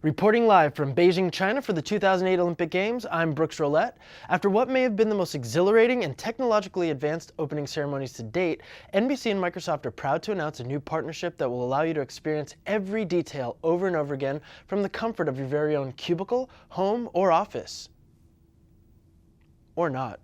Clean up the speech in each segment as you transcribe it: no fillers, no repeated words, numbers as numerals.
Reporting live from Beijing, China for the 2008 Olympic Games, I'm Rowlett. After what may have been the most exhilarating and technologically advanced opening ceremonies to date, NBC and Microsoft are proud to announce a new partnership that will allow you to experience every detail over and over again from the comfort of your very own cubicle, home, or office. Or not.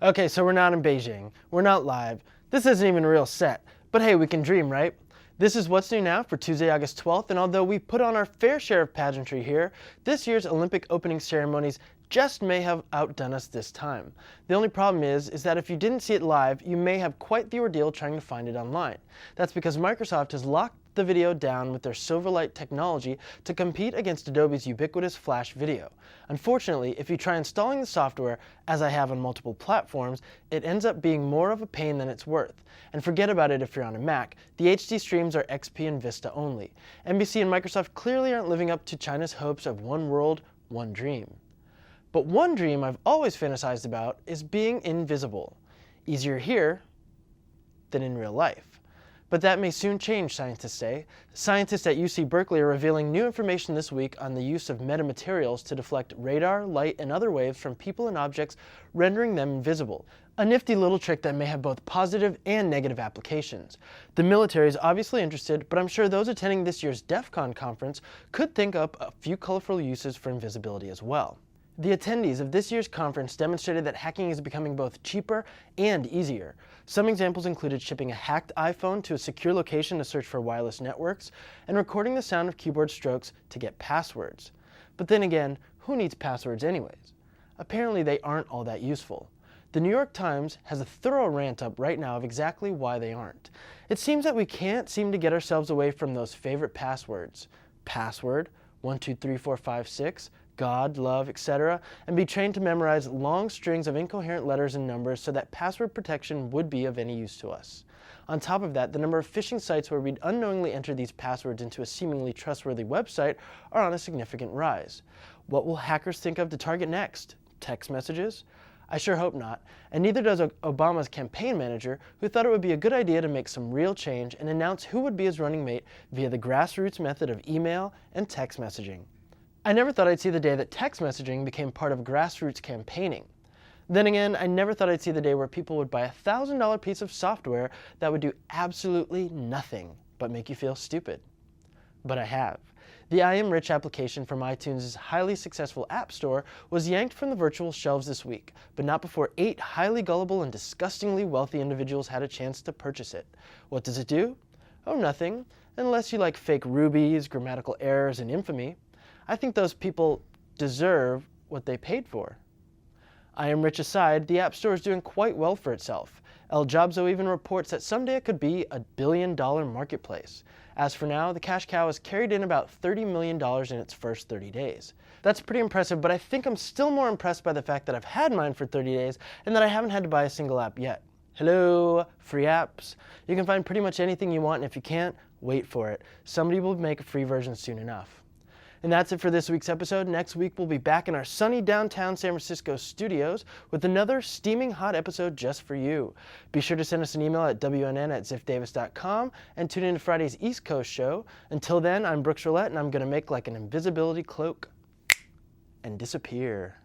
Okay, so we're not in Beijing, we're not live, this isn't even a real set, but hey, we can dream, right? This is What's New Now for Tuesday, August 12th, and although we put on our fair share of pageantry here, this year's Olympic opening ceremonies just may have outdone us this time. The only problem is that if you didn't see it live, you may have quite the ordeal trying to find it online. That's because Microsoft has locked the video down with their Silverlight technology to compete against Adobe's ubiquitous Flash video. Unfortunately, if you try installing the software, as I have on multiple platforms, it ends up being more of a pain than it's worth. And forget about it if you're on a Mac. The HD streams are XP and Vista only. NBC and Microsoft clearly aren't living up to China's hopes of one world, one dream. But one dream I've always fantasized about is being invisible. Easier here than in real life. But that may soon change, scientists say. Scientists at UC Berkeley are revealing new information this week on the use of metamaterials to deflect radar, light, and other waves from people and objects, rendering them invisible. A nifty little trick that may have both positive and negative applications. The military is obviously interested, but I'm sure those attending this year's DefCon conference could think up a few colorful uses for invisibility as well. The attendees of this year's conference demonstrated that hacking is becoming both cheaper and easier. Some examples included shipping a hacked iPhone to a secure location to search for wireless networks, and recording the sound of keyboard strokes to get passwords. But then again, who needs passwords anyways? Apparently they aren't all that useful. The New York Times has a thorough rant up right now of exactly why they aren't. It seems that we can't seem to get ourselves away from those favorite passwords. Password, 123456, God, love, etc., and be trained to memorize long strings of incoherent letters and numbers so that password protection would be of any use to us. On top of that, the number of phishing sites where we'd unknowingly enter these passwords into a seemingly trustworthy website are on a significant rise. What will hackers think of to target next? Text messages? I sure hope not, and neither does Obama's campaign manager, who thought it would be a good idea to make some real change and announce who would be his running mate via the grassroots method of email and text messaging. I never thought I'd see the day that text messaging became part of grassroots campaigning. Then again, I never thought I'd see the day where people would buy a $1,000 piece of software that would do absolutely nothing but make you feel stupid. But I have. The I Am Rich application from iTunes' highly successful App Store was yanked from the virtual shelves this week, but not before 8 highly gullible and disgustingly wealthy individuals had a chance to purchase it. What does it do? Oh, nothing, unless you like fake rubies, grammatical errors, and infamy. I think those people deserve what they paid for. I Am Rich aside, the App Store is doing quite well for itself. El Jobzo even reports that someday it could be a billion-dollar marketplace. As for now, the cash cow has carried in about $30 million in its first 30 days. That's pretty impressive, but I think I'm still more impressed by the fact that I've had mine for 30 days and that I haven't had to buy a single app yet. Hello, free apps. You can find pretty much anything you want, and if you can't, wait for it. Somebody will make a free version soon enough. And that's it for this week's episode. Next week, we'll be back in our sunny downtown San Francisco studios with another steaming hot episode just for you. Be sure to send us an email at wnn@ziffdavis.com and tune in to Friday's East Coast show. Until then, I'm Rowlett, and I'm going to make like an invisibility cloak and disappear.